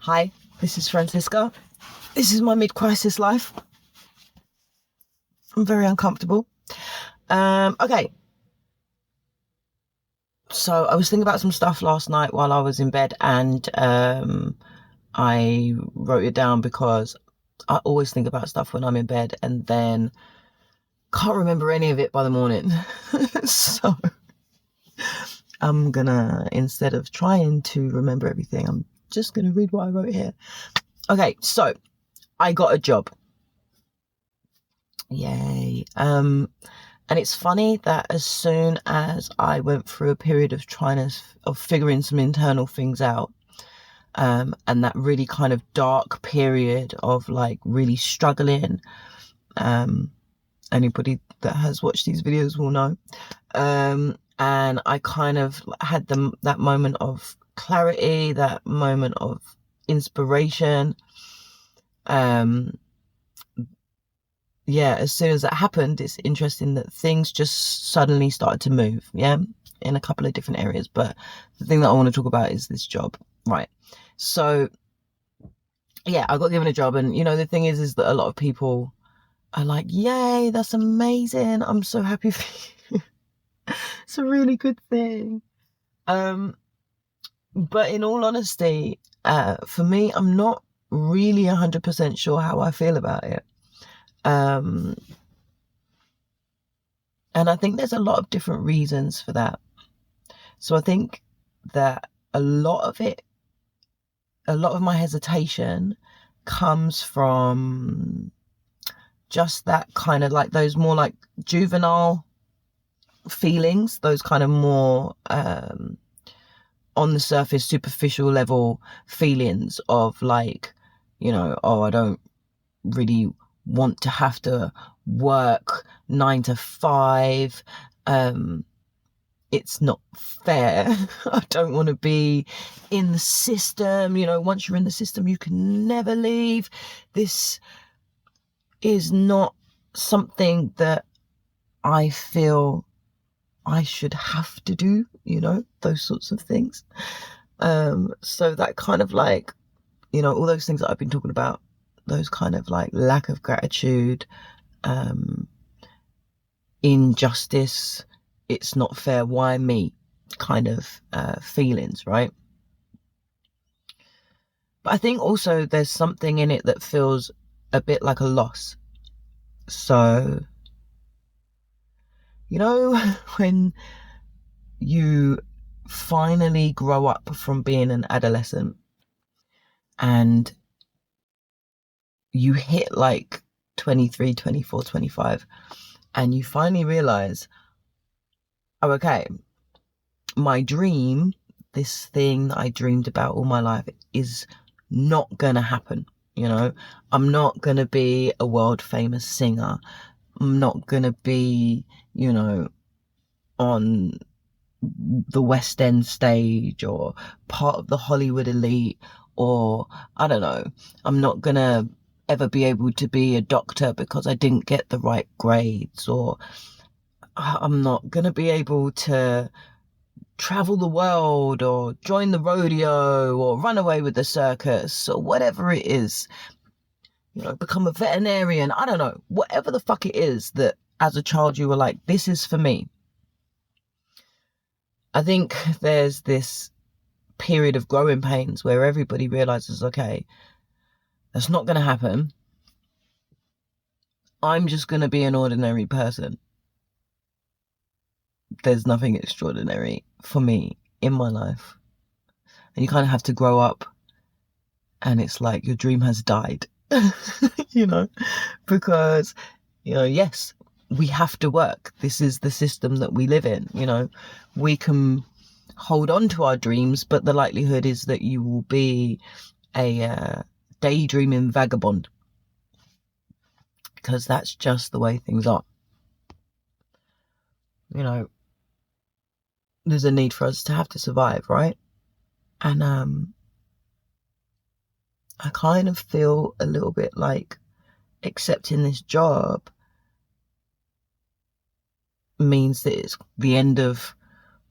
Hi, this is Francisca. This is my mid-crisis life. I'm very uncomfortable. Okay. So I was thinking about some stuff last night while I was in bed, and I wrote it down because I always think about stuff when I'm in bed and then can't remember any of it by the morning. So I'm gonna, instead of trying to remember everything, I'm just gonna read what I wrote here. Okay, so I got a job. Yay. And it's funny that as soon as I went through a period of figuring some internal things out, and that really kind of dark period of like really struggling, anybody that has watched these videos will know, and I kind of had that moment of clarity, that moment of inspiration. Yeah, as soon as that happened, it's interesting that things just suddenly started to move, yeah, in a couple of different areas. But the thing that I want to talk about is this job, right? So, yeah, I got given a job, and the thing is that a lot of people are like, yay, that's amazing. I'm so happy for you. It's a really good thing. But in all honesty, for me, I'm not really 100% sure how I feel about it. And I think there's a lot of different reasons for that. So I think that a lot of my hesitation comes from just that kind of like those more like juvenile feelings, those kind of more on the surface, superficial level feelings of like, I don't really want to have to work 9 to 5. It's not fair. I don't want to be in the system. Once you're in the system, you can never leave. This is not something that I feel I should have to do, those sorts of things. So that kind of like, all those things that I've been talking about, those kind of like lack of gratitude, injustice, it's not fair, why me kind of feelings, right? But I think also there's something in it that feels a bit like a loss. So, when you finally grow up from being an adolescent and you hit like 23, 24, 25, and you finally realize, oh, okay, my dream, this thing that I dreamed about all my life, is not gonna happen. I'm not gonna be a world famous singer. I'm not gonna be, on the West End stage or part of the Hollywood elite, or I don't know, I'm not gonna ever be able to be a doctor because I didn't get the right grades, or I'm not gonna be able to travel the world or join the rodeo or run away with the circus or whatever it is, become a veterinarian. I don't know, whatever the fuck it is that as a child you were like, this is for me. I think there's this period of growing pains where everybody realizes, okay, that's not going to happen. I'm just going to be an ordinary person. There's nothing extraordinary for me in my life. And you kind of have to grow up, and it's like your dream has died, because, yes, we have to work. This is the system that we live in. We can hold on to our dreams, but the likelihood is that you will be a daydreaming vagabond, because that's just the way things are. There's a need for us to have to survive, right? And I kind of feel a little bit like accepting this job means that it's the end of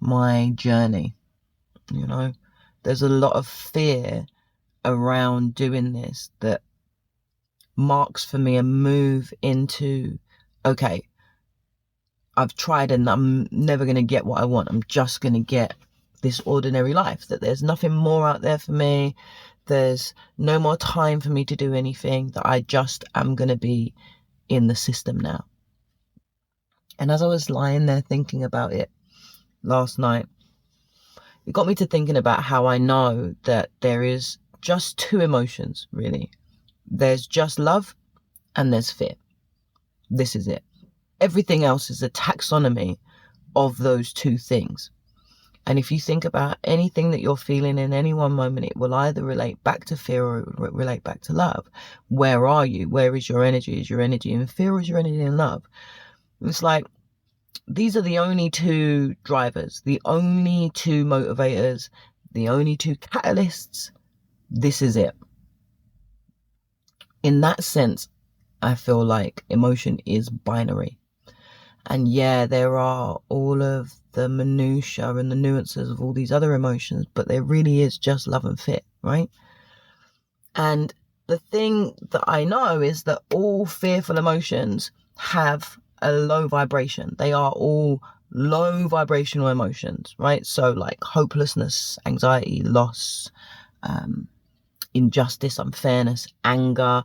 my journey. There's a lot of fear around doing this that marks for me a move into, okay, I've tried and I'm never going to get what I want. I'm just going to get this ordinary life, that there's nothing more out there for me. There's no more time for me to do anything, that I just am going to be in the system now. And as I was lying there thinking about it last night, it got me to thinking about how I know that there is just two emotions, really. There's just love and there's fear. This is it. Everything else is a taxonomy of those two things. And if you think about anything that you're feeling in any one moment, it will either relate back to fear or it will relate back to love. Where are you? Where is your energy? Is your energy in fear or is your energy in love? It's like, these are the only two drivers, the only two motivators, the only two catalysts. This is it. In that sense, I feel like emotion is binary. And yeah, there are all of the minutiae and the nuances of all these other emotions, but there really is just love and fear, right? And the thing that I know is that all fearful emotions have a low vibration. They are all low vibrational emotions, right? So like hopelessness, anxiety, loss, injustice, unfairness, anger,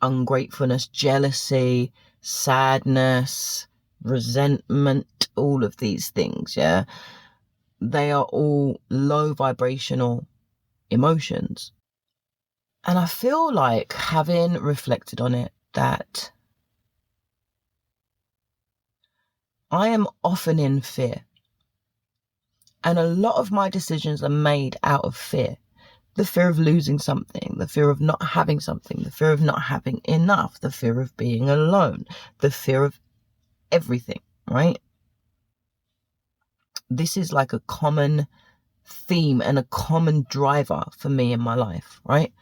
ungratefulness, jealousy, sadness, resentment, all of these things, yeah, they are all low vibrational emotions. And I feel like, having reflected on it, that I am often in fear, and a lot of my decisions are made out of fear. The fear of losing something, the fear of not having something, the fear of not having enough, the fear of being alone, the fear of everything, right? This is like a common theme and a common driver for me in my life, right?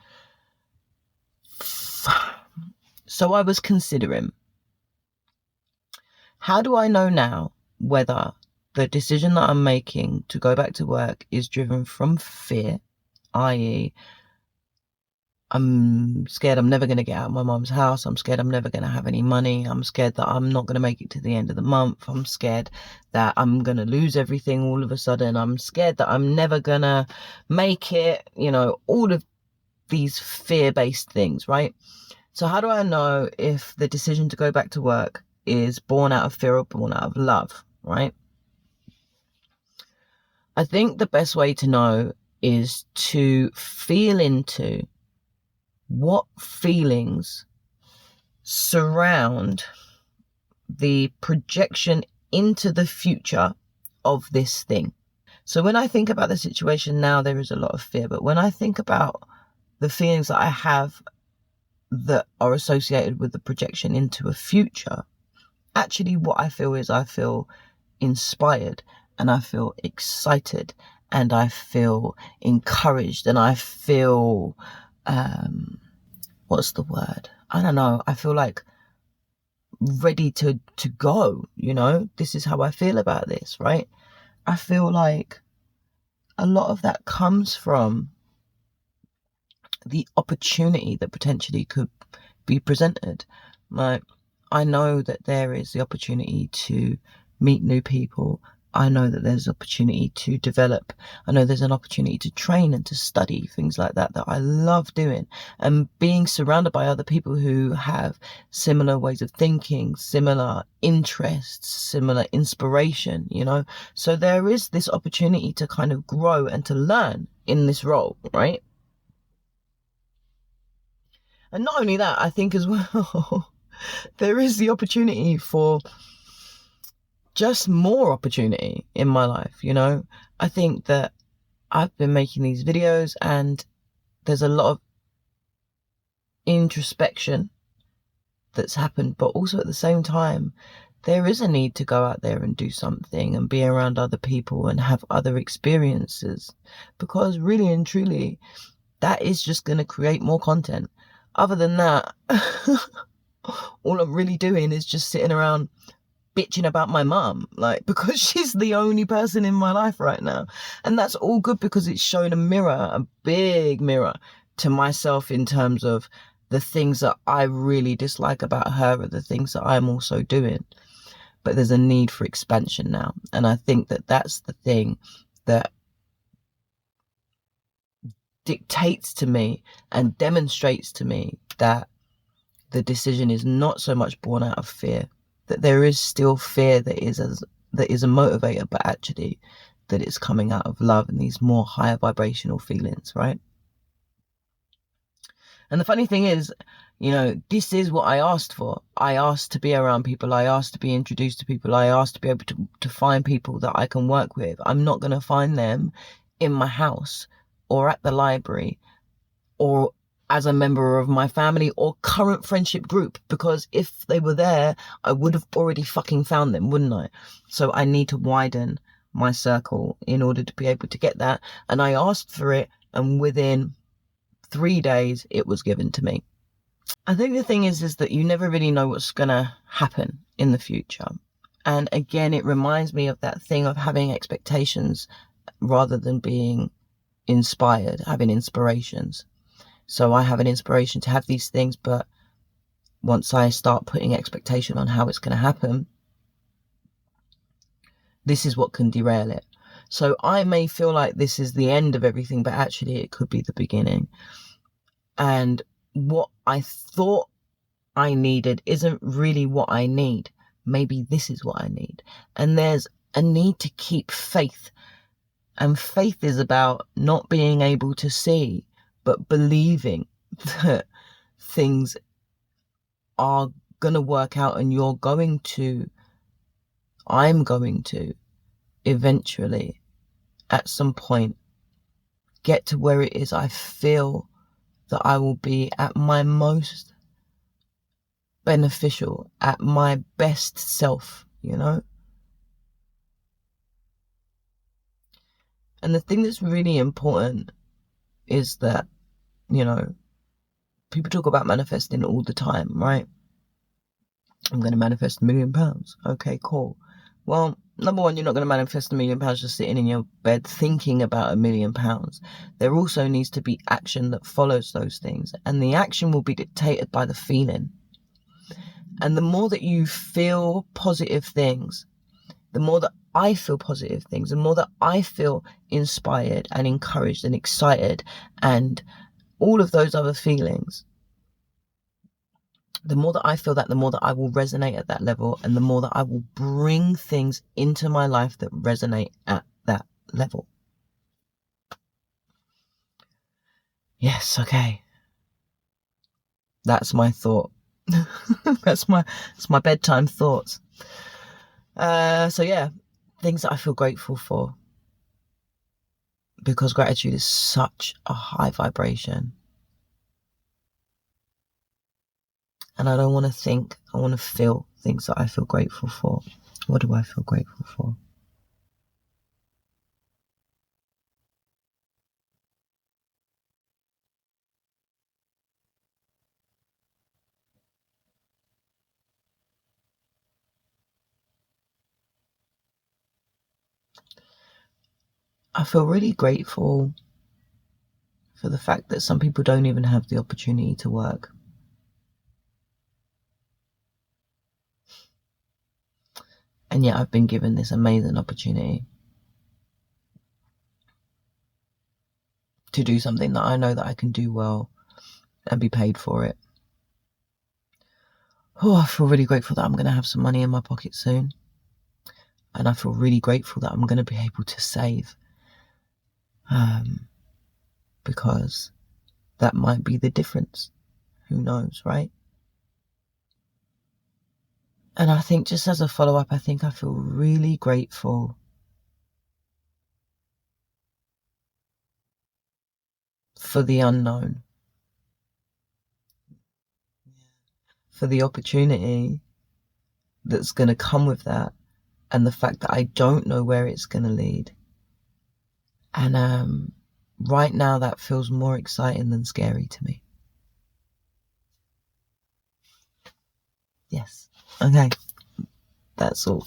So I was considering, how do I know now whether the decision that I'm making to go back to work is driven from fear, i.e., I'm scared I'm never going to get out of my mum's house. I'm scared I'm never going to have any money. I'm scared that I'm not going to make it to the end of the month. I'm scared that I'm going to lose everything all of a sudden. I'm scared that I'm never going to make it, all of these fear-based things, right? So how do I know if the decision to go back to work is born out of fear or born out of love, right? I think the best way to know is to feel into what feelings surround the projection into the future of this thing. So when I think about the situation now, there is a lot of fear. But when I think about the feelings that I have that are associated with the projection into a future, actually what I feel is, I feel inspired and I feel excited and I feel encouraged and I feel, what's the word? I don't know. I feel like ready to go, this is how I feel about this, right? I feel like a lot of that comes from the opportunity that potentially could be presented. Like, I know that there is the opportunity to meet new people. I know that there's opportunity to develop. I know there's an opportunity to train and to study, things like that I love doing. And being surrounded by other people who have similar ways of thinking, similar interests, similar inspiration, So there is this opportunity to kind of grow and to learn in this role, right? And not only that, I think as well, there is the opportunity for just more opportunity in my life, I think that I've been making these videos and there's a lot of introspection that's happened, but also at the same time, there is a need to go out there and do something and be around other people and have other experiences, because really and truly, that is just going to create more content. Other than that, all I'm really doing is just sitting around bitching about my mum, because she's the only person in my life right now. And that's all good because it's showing a mirror, a big mirror, to myself in terms of the things that I really dislike about her are the things that I'm also doing. But there's a need for expansion now. And I think that that's the thing that dictates to me and demonstrates to me that the decision is not so much born out of fear, that there is still fear that is a motivator, but actually that it's coming out of love and these more higher vibrational feelings, right? And the funny thing is, this is what I asked for. I asked to be around people. I asked to be introduced to people. I asked to be able to find people that I can work with. I'm not going to find them in my house or at the library or as a member of my family or current friendship group, because if they were there, I would have already fucking found them, wouldn't I? So I need to widen my circle in order to be able to get that. And I asked for it, and within 3 days, it was given to me. I think the thing is that you never really know what's going to happen in the future. And again, it reminds me of that thing of having expectations rather than being inspired, having inspirations. So I have an inspiration to have these things, but once I start putting expectation on how it's going to happen, this is what can derail it. So I may feel like this is the end of everything, but actually it could be the beginning. And what I thought I needed isn't really what I need. Maybe this is what I need. And there's a need to keep faith. And faith is about not being able to see, but believing that things are going to work out, and I'm going to eventually at some point get to where it is I feel that I will be at my most beneficial, at my best self, And the thing that's really important is that, people talk about manifesting all the time, right? I'm going to manifest £1 million. Okay, cool. Well, number one, you're not going to manifest £1 million just sitting in your bed thinking about £1 million. There also needs to be action that follows those things. And the action will be dictated by the feeling. And the more that you feel positive things, the more that I feel positive things, the more that I feel inspired and encouraged and excited and all of those other feelings, the more that I feel that, the more that I will resonate at that level, and the more that I will bring things into my life that resonate at that level. Yes, okay. That's my thought. That's my bedtime thoughts. So yeah, things that I feel grateful for, because gratitude is such a high vibration. And I don't want to think, I want to feel things that I feel grateful for. What do I feel grateful for? I feel really grateful for the fact that some people don't even have the opportunity to work. And yet I've been given this amazing opportunity to do something that I know that I can do well and be paid for it. Oh, I feel really grateful that I'm going to have some money in my pocket soon. And I feel really grateful that I'm going to be able to save. Because that might be the difference. Who knows, right? And I think, just as a follow-up, I think I feel really grateful for the unknown, for the opportunity that's going to come with that, and the fact that I don't know where it's going to lead. And right now that feels more exciting than scary to me. Yes. Okay. That's all.